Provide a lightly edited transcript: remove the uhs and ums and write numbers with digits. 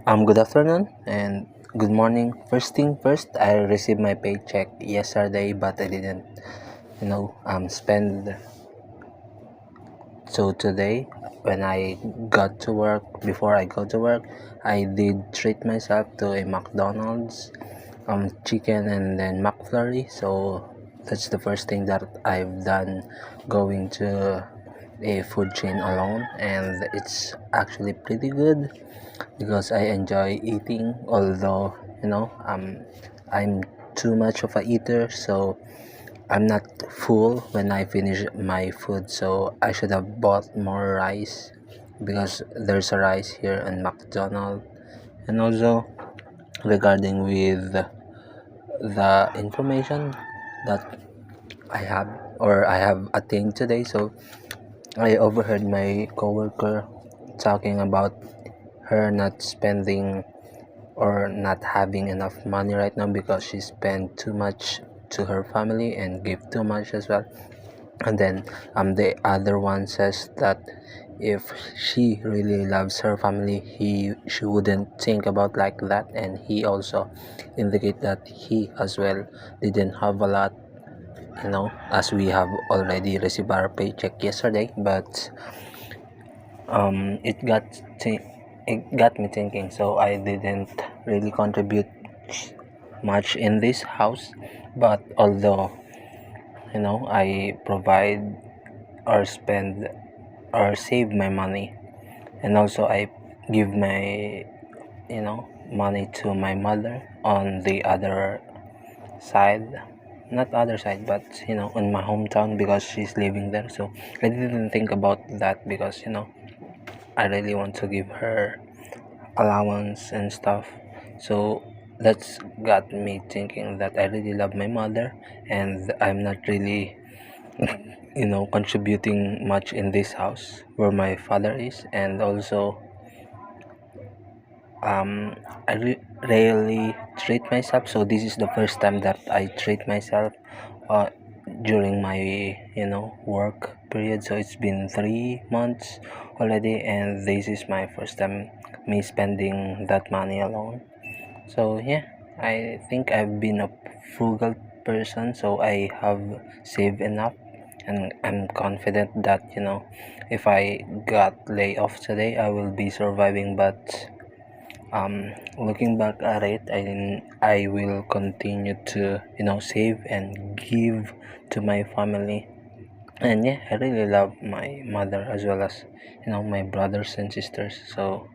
Good afternoon and good morning. First thing first, I received my paycheck yesterday, but I didn't, spend. So today, when I got to work, before I go to work, I did treat myself to a McDonald's, chicken and then McFlurry. So that's the first thing that I've done going to a food chain alone, and it's actually pretty good because I enjoy eating, although I'm too much of a eater, so I'm not full when I finish my food. So I should have bought more rice because there's a rice here in McDonald's. And also regarding with the information that I have attained today, so I overheard my coworker talking about her not spending or not having enough money right now because she spent too much to her family and gave too much as well. And then the other one says that if she really loves her family, she wouldn't think about like that. And he also indicate that he as well didn't have a lot, as we have already received our paycheck yesterday. But um it got thi- it got me thinking, so I didn't really contribute much in this house. But although I provide or spend or save my money, and also I give my money to my mother on the other side, not other side, but in my hometown because she's living there. So I didn't think about that because I really want to give her allowance and stuff. So that's got me thinking that I really love my mother, and I'm not really contributing much in this house where my father is. And also I rarely treat myself, so this is the first time that I treat myself uh, during my work period. So it's been 3 months already, and this is my first time me spending that money alone. So yeah, I think I've been a frugal person, so I have saved enough, and I'm confident that if I got laid off today, I will be surviving. But looking back at it, I will continue to save and give to my family. And yeah, I really love my mother as well as my brothers and sisters. So